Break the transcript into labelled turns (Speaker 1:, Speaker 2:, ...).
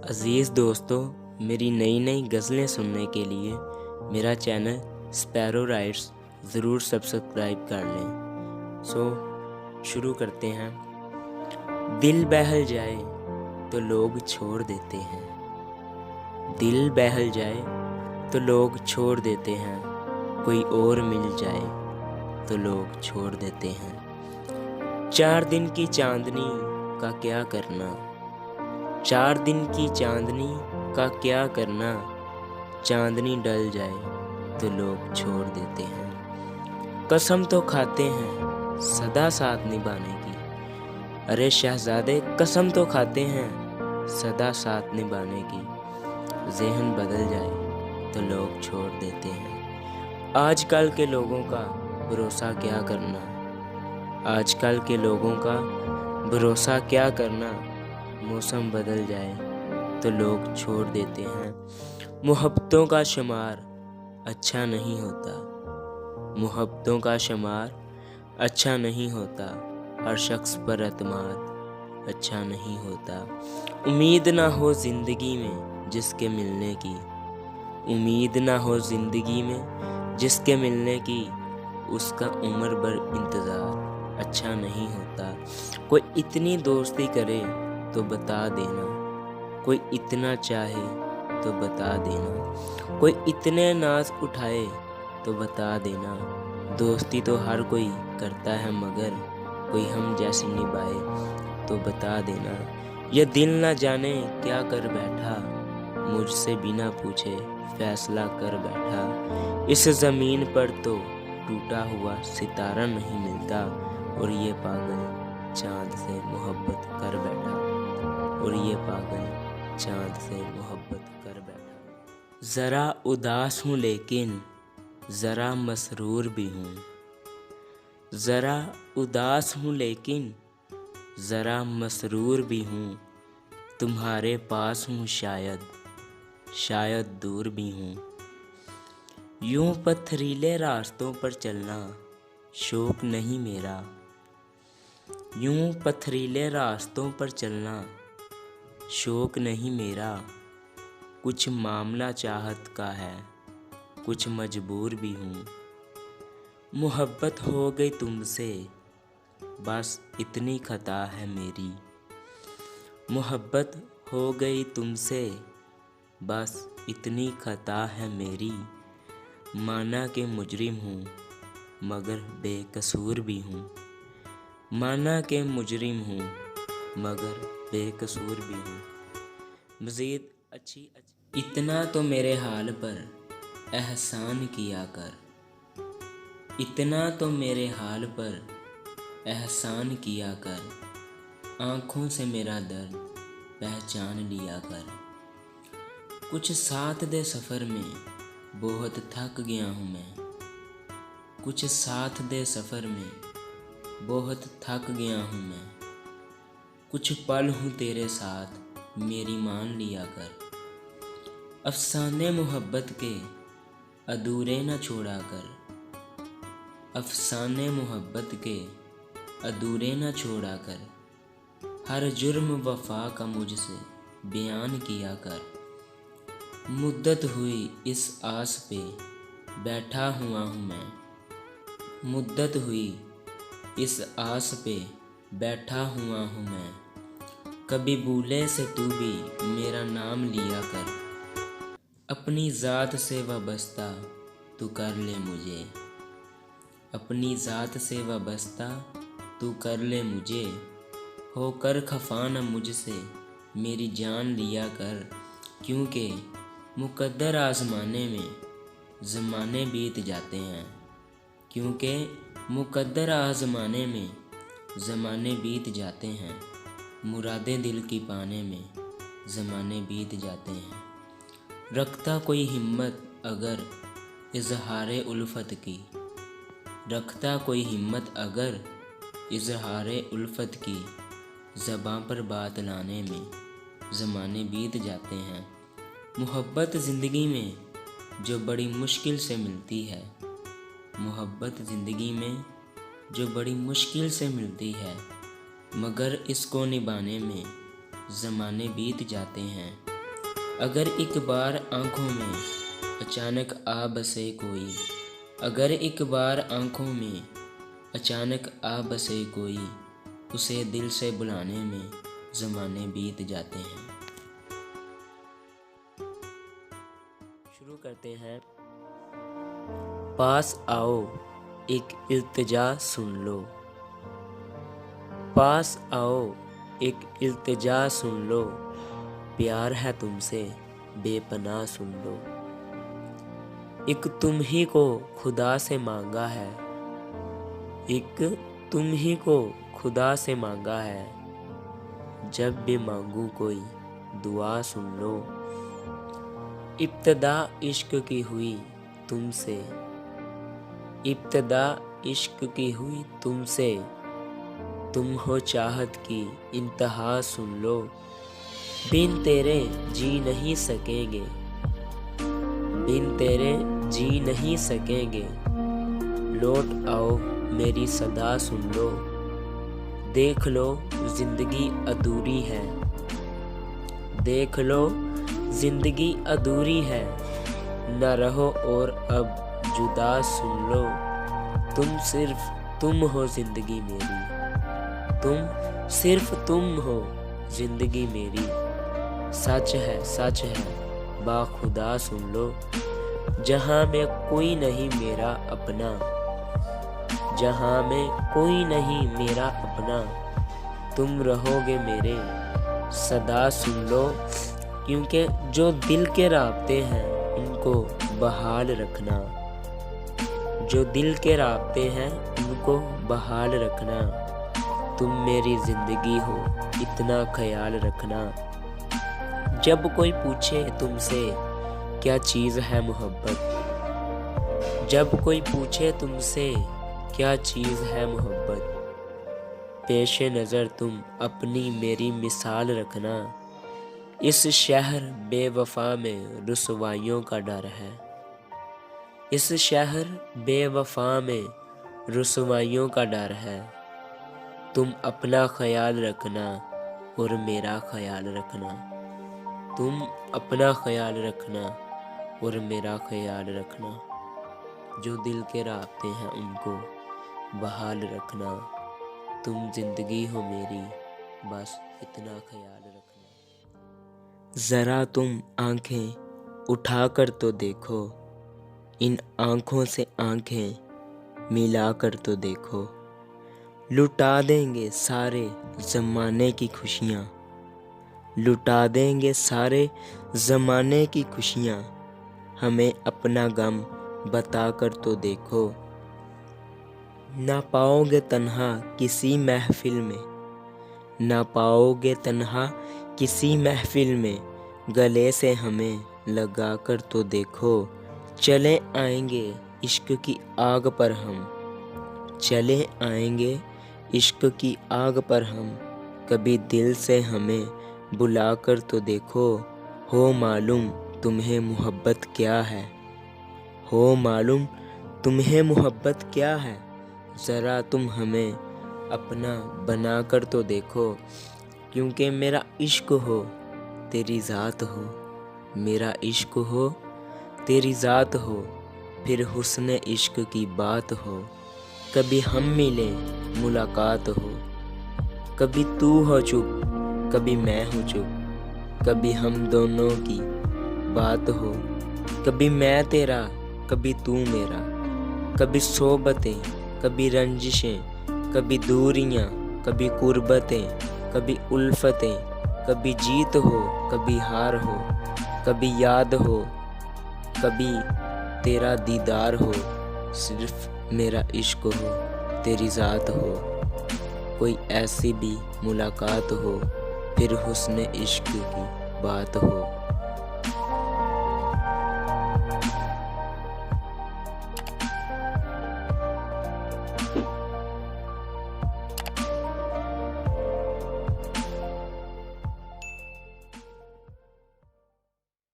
Speaker 1: अज़ीज़ दोस्तों, मेरी नई नई गज़लें सुनने के लिए मेरा चैनल स्पैरो राइट्स ज़रूर सब्सक्राइब कर लें। शुरू करते हैं। दिल बहल जाए तो लोग छोड़ देते हैं, दिल बहल जाए तो लोग छोड़ देते हैं, कोई और मिल जाए तो लोग छोड़ देते हैं। 4 दिन की चांदनी का क्या करना, 4 दिन की चांदनी का क्या करना, चांदनी डल जाए तो लोग छोड़ देते हैं। कसम तो खाते हैं सदा साथ निभाने की, अरे शहजादे कसम तो खाते हैं सदा साथ निभाने की, ज़हन बदल जाए तो लोग छोड़ देते हैं। आजकल के लोगों का भरोसा क्या करना, आजकल के लोगों का भरोसा क्या करना, मौसम बदल जाए तो लोग छोड़ देते हैं। मोहब्बतों का शुमार अच्छा नहीं होता, मोहब्बतों का शुमार अच्छा नहीं होता, हर शख्स पर एतमाद अच्छा नहीं होता। उम्मीद ना हो ज़िंदगी में जिसके मिलने की, उम्मीद ना हो ज़िंदगी में जिसके मिलने की, उसका उम्र भर इंतज़ार अच्छा नहीं होता। कोई इतनी दोस्ती करे तो बता देना, कोई इतना चाहे तो बता देना, कोई इतने नाज उठाए तो बता देना। दोस्ती तो हर कोई करता है मगर कोई हम जैसी निभाए तो बता देना। यह दिल ना जाने क्या कर बैठा, मुझसे बिना पूछे फैसला कर बैठा। इस ज़मीन पर तो टूटा हुआ सितारा नहीं मिलता, और ये पागल चाँद से मोहब्बत कर बैठा, और ये पागल चाँद से मोहब्बत कर बैठा। ज़रा उदास हूँ लेकिन ज़रा मसरूर भी हूँ, ज़रा उदास हूँ लेकिन ज़रा मसरूर भी हूँ। तुम्हारे पास हूँ शायद, शायद दूर भी हूँ। यूं पथरीले रास्तों पर चलना शौक नहीं मेरा, यूं पथरीले रास्तों पर चलना शौक नहीं मेरा। कुछ मामला चाहत का है, कुछ मजबूर भी हूँ। मोहब्बत हो गई तुमसे बस इतनी खता है मेरी, मोहब्बत हो गई तुमसे बस इतनी खता है मेरी। माना कि मुजरिम हूँ मगर बेकसूर भी हूँ, माना कि मुजरिम हूँ मगर बेकसूर भी हूँ। मज़ीद अच्छी इतना तो मेरे हाल पर एहसान किया कर, इतना तो मेरे हाल पर एहसान किया कर। आँखों से मेरा दर्द पहचान लिया कर। कुछ साथ दे सफ़र में बहुत थक गया हूँ मैं, कुछ साथ दे सफ़र में बहुत थक गया हूँ मैं। कुछ पल हूँ तेरे साथ मेरी मान लिया कर। अफ़साने मोहब्बत के अधूरे न छोड़ा कर, अफ़साने मोहब्बत के अधूरे न छोड़ा कर। हर जुर्म वफ़ा का मुझसे बयान किया कर। मुद्दत हुई इस आस पे बैठा हुआ हूँ मैं, मुद्दत हुई इस आस पे बैठा हुआ हूँ मैं। कभी भूले से तू भी मेरा नाम लिया कर। अपनी ज़ात से वाबस्ता तू कर ले मुझे, अपनी ज़ात से वाबस्ता तू कर ले मुझे। होकर खफा न मुझसे मेरी जान लिया कर। क्योंकि मुकद्दर आज़माने में ज़माने बीत जाते हैं, क्योंकि मुकद्दर आज़माने में ज़माने बीत जाते हैं। मुरादें दिल की पाने में ज़माने बीत जाते हैं। रखता कोई हिम्मत अगर इज़हारे उल्फत की, रखता कोई हिम्मत अगर इज़हारे उल्फत की। ज़बां पर बात लाने में ज़माने बीत जाते हैं। मोहब्बत ज़िंदगी में जो बड़ी मुश्किल से मिलती है, मोहब्बत ज़िंदगी में जो बड़ी मुश्किल से मिलती है, मगर इसको निभाने में ज़माने बीत जाते हैं। अगर एक बार आँखों में अचानक आ बसे कोई, अगर एक बार आँखों में अचानक आ बसे कोई, उसे दिल से बुलाने में ज़माने बीत जाते हैं। शुरू करते हैं। पास आओ एक इल्तिजा सुन लो, पास आओ एक इल्तिजा सुन लो, प्यार है तुमसे बेपनाह सुन लो। एक तुम ही को खुदा से मांगा है, एक तुम ही को खुदा से मांगा है, जब भी मांगू कोई दुआ सुन लो। इब्तिदा इश्क की हुई तुमसे, इब्तिदा इश्क की हुई तुमसे, तुम हो चाहत की इंतहा सुन लो। बिन तेरे जी नहीं सकेंगे, बिन तेरे जी नहीं सकेंगे, लौट आओ मेरी सदा सुन लो। देख लो जिंदगी अधूरी है, देख लो जिंदगी अधूरी है, न रहो और अब जुदा सुन लो। तुम सिर्फ तुम हो जिंदगी मेरी, तुम सिर्फ तुम हो जिंदगी मेरी, सच है बाखुदा सुन लो। जहाँ में कोई नहीं मेरा अपना, जहाँ में कोई नहीं मेरा अपना, तुम रहोगे मेरे सदा सुन लो। क्योंकि जो दिल के राब्ते हैं उनको बहाल रखना, जो दिल के राब्ते हैं उनको बहाल रखना। तुम मेरी जिंदगी हो इतना ख्याल रखना। जब कोई पूछे तुमसे क्या चीज़ है मोहब्बत, जब कोई पूछे तुमसे क्या चीज़ है मोहब्बत, पेशे नज़र तुम अपनी मेरी मिसाल रखना। इस शहर बेवफा में रुसवाइयों का डर है, इस शहर बेवफा में रुसवाइयों का डर है। तुम अपना ख्याल रखना और मेरा ख्याल रखना, तुम अपना ख्याल रखना और मेरा ख्याल रखना। जो दिल के राब्ते हैं उनको बहाल रखना। तुम जिंदगी हो मेरी, बस इतना ख्याल रखना। ज़रा तुम आंखें उठा कर तो देखो, इन आँखों से आंखें मिला कर तो देखो। लुटा देंगे सारे ज़माने की खुशियाँ, लुटा देंगे सारे ज़माने की खुशियाँ, हमें अपना गम बता कर तो देखो। ना पाओगे तन्हा किसी महफिल में, ना पाओगे तन्हा किसी महफिल में, गले से हमें लगा कर तो देखो। चले आएंगे इश्क की आग पर हम, चले आएंगे इश्क की आग पर हम, कभी दिल से हमें बुला कर तो देखो। हो मालूम तुम्हें मोहब्बत क्या है, हो मालूम तुम्हें मोहब्बत क्या है, ज़रा तुम हमें अपना बना कर तो देखो। क्योंकि मेरा इश्क हो तेरी ज़ात हो, मेरा इश्क हो तेरी ज़ात हो, फिर हुस्न इश्क की बात हो। कभी हम मिले मुलाकात हो, कभी तू हो चुप कभी मैं हूँ चुप, कभी हम दोनों की बात हो। कभी मैं तेरा कभी तू मेरा, कभी सोबतें कभी रंजिशें, कभी दूरियां कभी कुर्बतें, कभी उल्फतें, कभी जीत हो कभी हार हो, कभी याद हो कभी तेरा दीदार हो। सिर्फ मेरा इश्क हो तेरी ज़ात हो, कोई ऐसी भी मुलाकात हो, फिर हुस्न इश्क की बात हो।